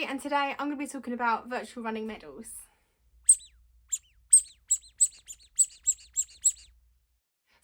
and today I'm going to be talking about virtual running medals.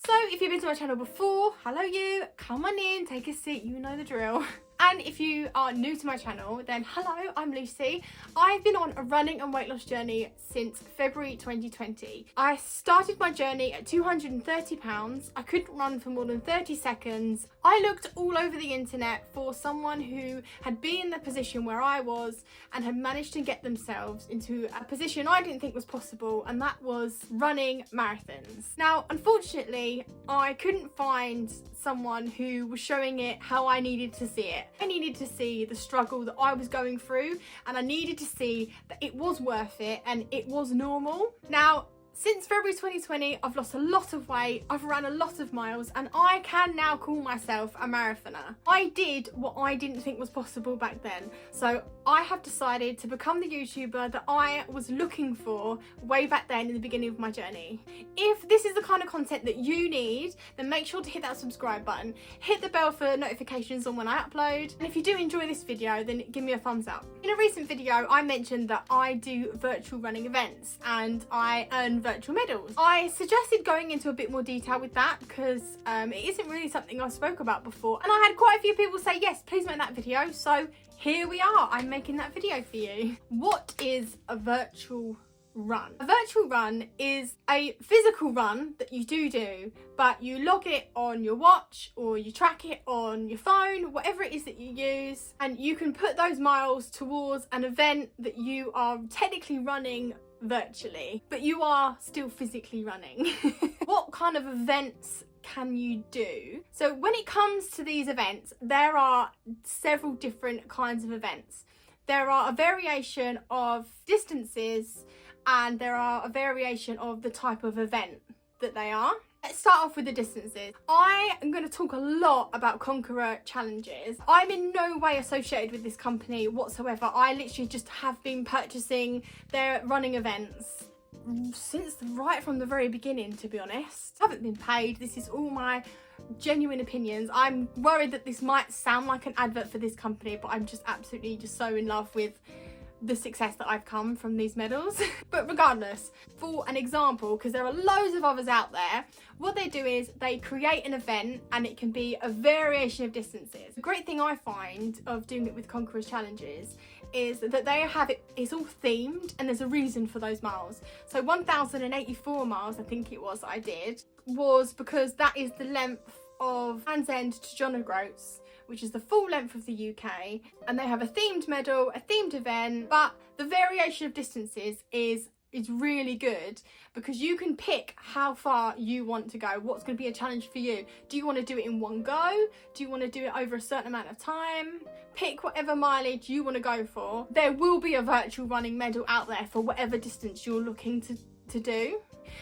So if you've been to my channel before, hello you, come on in, take a seat, you know the drill. And if you are new to my channel, then hello, I'm Lucy. I've been on a running and weight loss journey since February 2020. I started my journey at 230 pounds. I couldn't run for more than 30 seconds. I looked all over the internet for someone who had been in the position where I was and had managed to get themselves into a position I didn't think was possible, and that was running marathons. Now, unfortunately, I couldn't find someone who was showing it how I needed to see it. I needed to see the struggle that I was going through, and I needed to see that it was worth it and it was normal. Now, since February 2020, I've lost a lot of weight, I've run a lot of miles, and I can now call myself a marathoner. I did what I didn't think was possible back then. So I have decided to become the YouTuber that I was looking for way back then in the beginning of my journey. If this is the kind of content that you need, then make sure to hit that subscribe button, hit the bell for notifications on when I upload, and if you do enjoy this video, then give me a thumbs up. In a recent video, I mentioned that I do virtual running events and I earn virtual medals. I suggested going into a bit more detail with that because it isn't really something I spoke about before, and I had quite a few people say yes, please make that video, so here we are, I'm making that video for you. What is a virtual run? A virtual run is a physical run that you do, but you log it on your watch or you track it on your phone, whatever it is that you use, and you can put those miles towards an event that you are technically running virtually, but you are still physically running. What kind of events can you do? So when it comes to these events, there are several different kinds of events. There are a variation of distances and there are a variation of the type of event that they are. Let's start off with the distances. I am going to talk a lot about Conqueror Challenges. I'm in no way associated with this company whatsoever. I literally just have been purchasing their running events since right from the very beginning, to be honest. I haven't been paid. This is all my genuine opinions. I'm worried that this might sound like an advert for this company, but I'm just absolutely just so in love with the success that I've come from these medals. But regardless, for an example, because there are loads of others out there, what they do is they create an event and it can be a variation of distances. The great thing I find of doing it with Conqueror's Challenges is that they have it's all themed and there's a reason for those miles. So 1,084 miles, I think it was, that I did, was because that is the length of Land's End to John O'Groats, which is the full length of the UK, and they have a themed medal, a themed event, but the variation of distances is really good because you can pick how far you want to go, what's going to be a challenge for you. Do you want to do it in one go? Do you want to do it over a certain amount of time? Pick whatever mileage you want to go for. There will be a virtual running medal out there for whatever distance you're looking to do.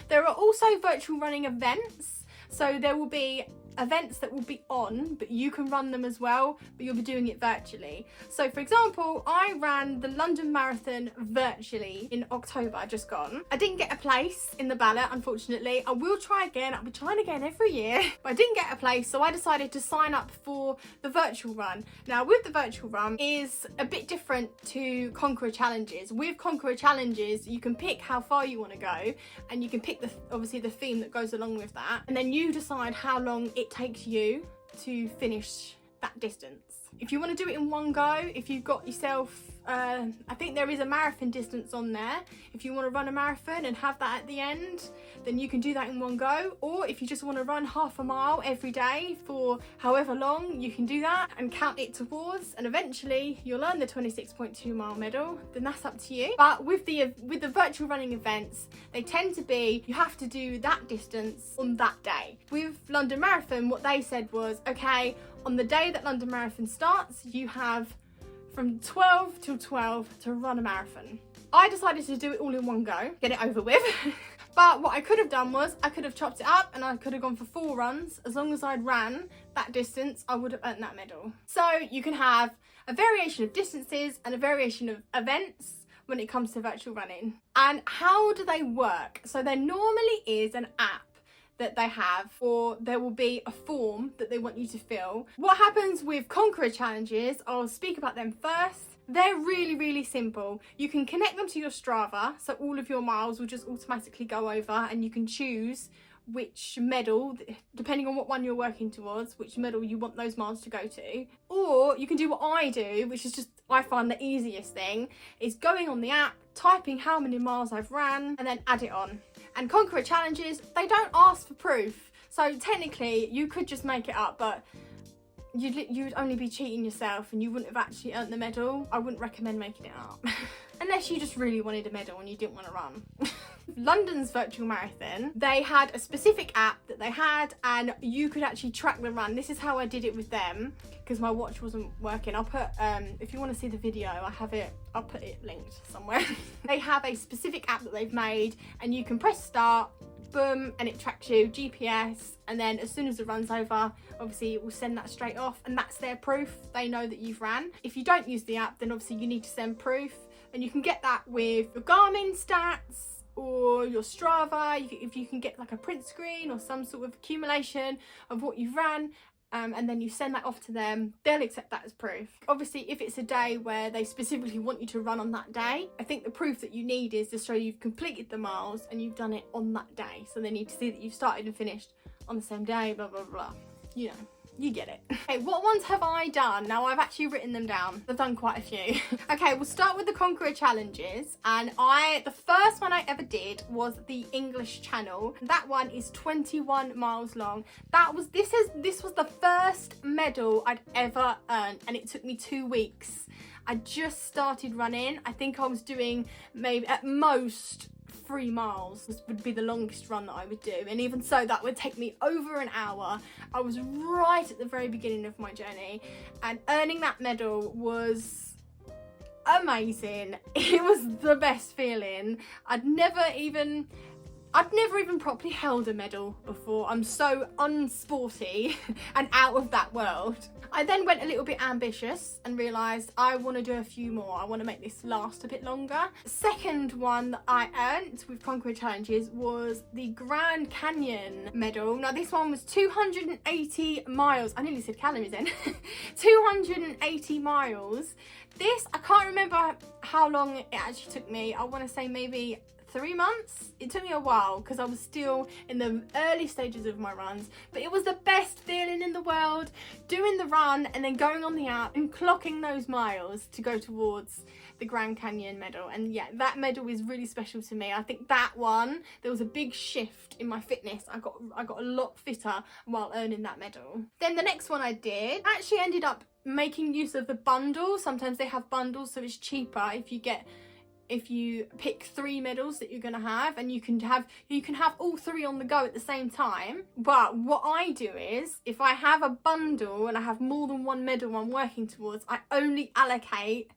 There are also virtual running events, so there will be events that will be on, but you can run them as well, but you'll be doing it virtually. So for example, I ran the London Marathon virtually in October, just gone. I didn't get a place in the ballot, unfortunately. I will try again. I'll be trying again every year, but I didn't get a place, so I decided to sign up for the virtual run. Now with the virtual run is a bit different to Conqueror Challenges. With Conqueror Challenges, you can pick how far you want to go, and you can pick obviously the theme that goes along with that, and then you decide how long it takes you to finish that distance. If you want to do it in one go, if you've got yourself, I think there is a marathon distance on there. If you want to run a marathon and have that at the end, then you can do that in one go. Or if you just want to run half a mile every day for however long, you can do that and count it towards, and eventually you'll earn the 26.2 mile medal. Then that's up to you. But with the virtual running events, they tend to be, you have to do that distance on that day. With London Marathon, what they said was, okay, on the day that London Marathon starts, you have from 12 till 12 to run a marathon. I decided to do it all in one go, get it over with. But what I could have done was I could have chopped it up and I could have gone for 4 runs. As long as I'd ran that distance, I would have earned that medal. So you can have a variation of distances and a variation of events when it comes to virtual running. And how do they work? So there normally is an app that they have, or there will be a form that they want you to fill. What happens with Conqueror Challenges, I'll speak about them first. They're really, really simple. You can connect them to your Strava, so all of your miles will just automatically go over, and you can choose which medal, depending on what one you're working towards, which medal you want those miles to go to. Or you can do what I do, which is just, I find the easiest thing, is going on the app, typing how many miles I've ran, and then add it on. And Conqueror challenges, they don't ask for proof. So technically you could just make it up, but you'd only be cheating yourself and you wouldn't have actually earned the medal. I wouldn't recommend making it up. Unless you just really wanted a medal and you didn't want to run. London's virtual marathon, they had a specific app that they had, and you could actually track the run. This is how I did it with them, because my watch wasn't working. I'll put, if you want to see the video, I'll put it linked somewhere. They have a specific app that they've made, and you can press start, boom, and it tracks you, GPS, and then as soon as the run's over, obviously it will send that straight off, and that's their proof. They know that you've ran. If you don't use the app, then obviously you need to send proof, and you can get that with your Garmin stats or your Strava. If you can get like a print screen or some sort of accumulation of what you've ran, and then you send that off to them, they'll accept that as proof. Obviously, if it's a day where they specifically want you to run on that day, I think the proof that you need is to show you've completed the miles and you've done it on that day. So they need to see that you've started and finished on the same day, blah, blah, blah. You know, you get it. Okay, what ones have I done? Now, I've actually written them down. I've done quite a few. Okay, we'll start with the Conqueror challenges. And the first one I ever did was the English Channel. That one is 21 miles long. This was the first medal I'd ever earned, and it took me 2 weeks. I just started running. I think I was doing maybe at most 3 miles would be the longest run that I would do, and even so that would take me over an hour. I was right at the very beginning of my journey, and earning that medal was amazing. It was the best feeling. I'd never even properly held a medal before. I'm so unsporty and out of that world. I then went a little bit ambitious and realised I want to do a few more. I want to make this last a bit longer. Second one that I earned with Conqueror Challenges was the Grand Canyon medal. Now this one was 280 miles. I nearly said calories then. 280 miles. This, I can't remember how long it actually took me. I want to say maybe 3 months. It took me a while because I was still in the early stages of my runs, but it was the best feeling in the world, doing the run and then going on the app and clocking those miles to go towards the Grand Canyon medal. And yeah, that medal is really special to me. I think that one, there was a big shift in my fitness. I got a lot fitter while earning that medal. Then the next one I did, actually ended up making use of the bundle. Sometimes they have bundles, so it's cheaper if you pick 3 medals that you're going to have, and you can have all 3 on the go at the same time. But what I do is, if I have a bundle and I have more than 1 medal I'm working towards, I only allocate,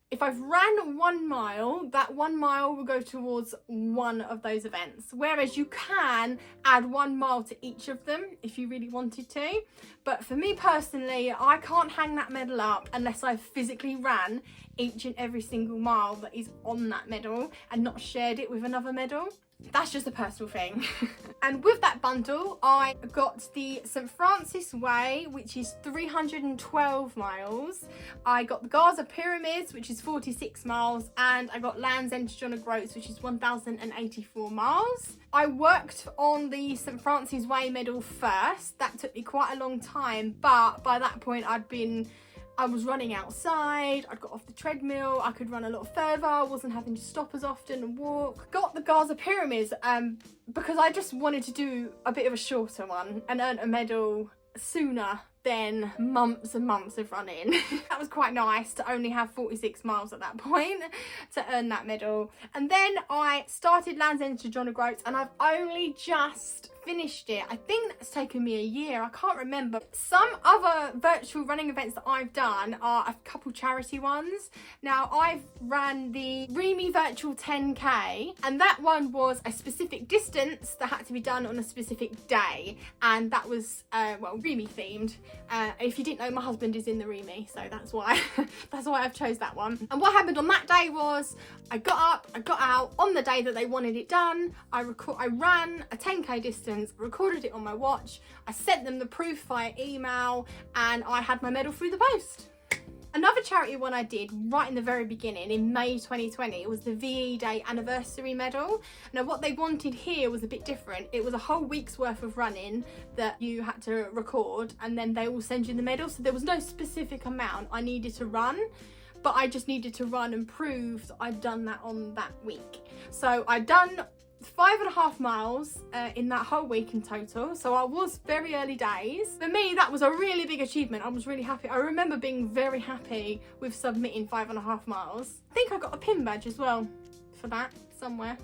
if I've ran 1 mile, that 1 mile will go towards one of those events. Whereas you can add 1 mile to each of them if you really wanted to. But for me personally, I can't hang that medal up unless I've physically ran each and every single mile that is on that medal and not shared it with another medal. That's just a personal thing. And with that bundle, I got the St Francis Way, which is 312 miles. I got the Gaza Pyramids, which is 46 miles. And I got Land's End to John O'Groats, which is 1,084 miles. I worked on the St Francis Way medal first. That took me quite a long time, but by that point I was running outside, I'd got off the treadmill, I could run a lot further, I wasn't having to stop as often and walk. Got the Gaza Pyramids because I just wanted to do a bit of a shorter one and earn a medal sooner than months and months of running. That was quite nice to only have 46 miles at that point to earn that medal. And then I started Land's End to John O'Groats, and I've only just finished it. I think that's taken me a year, I can't remember. Some other virtual running events that I've done are a couple charity ones. Now I've ran the Remy Virtual 10k, and that one was a specific distance that had to be done on a specific day, and that was well, Remy themed. If you didn't know, my husband is in the Remy, so that's why I've chose that one. And what happened on that day was I got up, I got out on the day that they wanted it done. I ran a 10k distance, recorded it on my watch, I sent them the proof via email, and I had my medal through the post. Another charity one I did right in the very beginning in May 2020 was the VE Day anniversary medal. Now what they wanted here was a bit different. It was a whole week's worth of running that you had to record, and then they will send you the medal. So there was no specific amount I needed to run, but I just needed to run and prove that I'd done that on that week. So I'd done 5.5 miles in that whole week in total, so I was very early days. For me, that was a really big achievement. I was really happy. I remember being very happy with submitting 5.5 miles. I think I got a pin badge as well for that somewhere.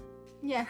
Yeah.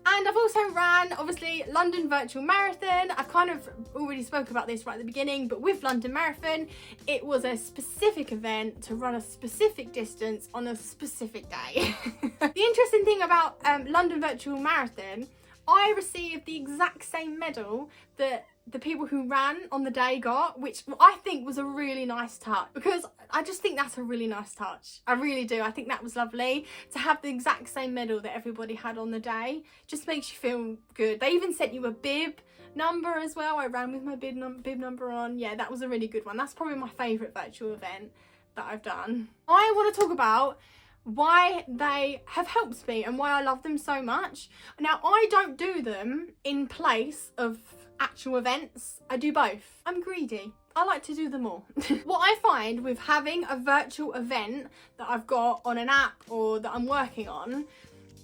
And I've also ran, obviously, London Virtual Marathon. I've kind of already spoke about this right at the beginning, but with London Marathon, it was a specific event to run a specific distance on a specific day. The interesting thing about London Virtual Marathon, I received the exact same medal that the people who ran on the day got, which I think was a really nice touch, because I just think that's a really nice touch. I really do. I think that was lovely to have the exact same medal that everybody had on the day. Just makes you feel good. They even sent you a bib number as well. I ran with my bib number on. Yeah, that was a really good one. That's probably my favourite virtual event that I've done. I want to talk about why they have helped me and why I love them so much. Now, I don't do them in place of actual events. I do both. I'm greedy. I like to do them all. What I find with having a virtual event that I've got on an app or that I'm working on,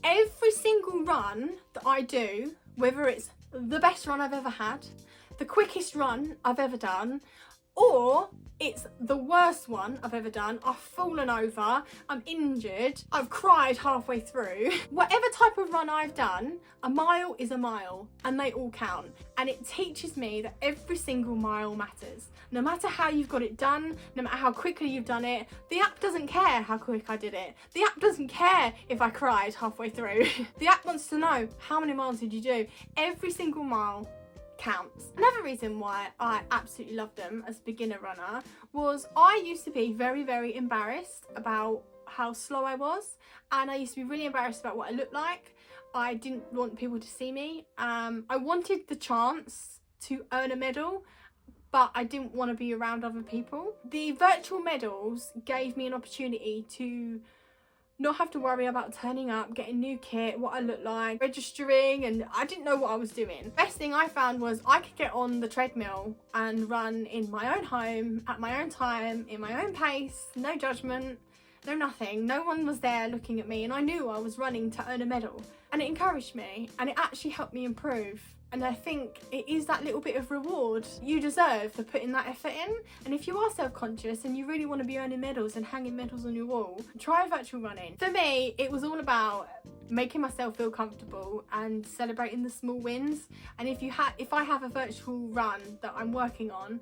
every single run that I do, whether it's the best run I've ever had, the quickest run I've ever done, or it's the worst one I've ever done, I've fallen over, I'm injured, I've cried halfway through. Whatever type of run I've done, a mile is a mile and they all count. And it teaches me that every single mile matters. No matter how you've got it done, no matter how quickly you've done it, the app doesn't care how quick I did it. The app doesn't care if I cried halfway through. The app wants to know, how many miles did you do? Every single mile counts. Another reason why I absolutely loved them as a beginner runner was I used to be very, very embarrassed about how slow I was, and I used to be really embarrassed about what I looked like. I didn't want people to see me. I wanted the chance to earn a medal, but I didn't want to be around other people. The virtual medals gave me an opportunity to not have to worry about turning up, getting new kit, what I look like, registering, and I didn't know what I was doing. Best thing I found was I could get on the treadmill and run in my own home, at my own time, in my own pace, no judgment, no nothing. No one was there looking at me, and I knew I was running to earn a medal. And it encouraged me, and it actually helped me improve. And I think it is that little bit of reward you deserve for putting that effort in. And if you are self-conscious and you really want to be earning medals and hanging medals on your wall, try virtual running. For me, it was all about making myself feel comfortable and celebrating the small wins. And if I have a virtual run that I'm working on,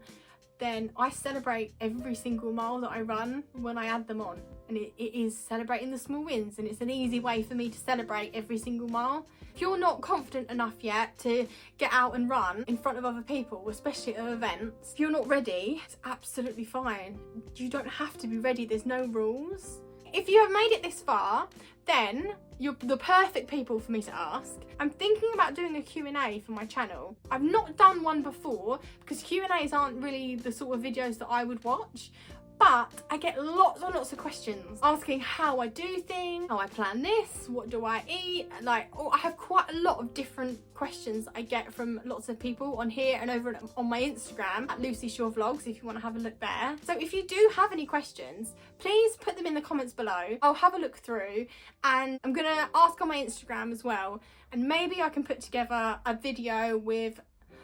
then I celebrate every single mile that I run when I add them on. And it is celebrating the small wins, and it's an easy way for me to celebrate every single mile. If you're not confident enough yet to get out and run in front of other people, especially at events, if you're not ready, it's absolutely fine. You don't have to be ready, there's no rules. If you have made it this far, then you're the perfect people for me to ask. I'm thinking about doing a Q&A for my channel. I've not done one before because Q&As aren't really the sort of videos that I would watch, but I get lots and lots of questions asking how I do things, how I plan this, what do I eat, I have quite a lot of different questions I get from lots of people on here and over on my Instagram at Lucy Shaw Vlogs if you want to have a look there. So if you do have any questions, please put them in the comments below. I'll have a look through, and I'm gonna ask on my Instagram as well, and maybe I can put together a video with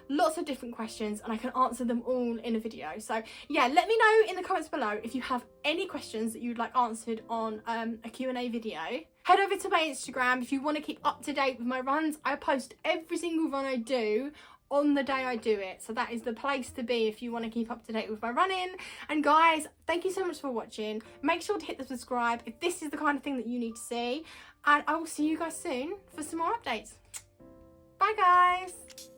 lots of different questions and I can answer them all in a video. So yeah, let me know in the comments below if you have any questions that you'd like answered on a Q&A video. Head over to my Instagram if you want to keep up to date with my runs. I post every single run I do on the day I do it, so that is the place to be if you want to keep up to date with my running. And guys, thank you so much for watching. Make sure to hit the subscribe if this is the kind of thing that you need to see, and I will see you guys soon for some more updates. Bye guys.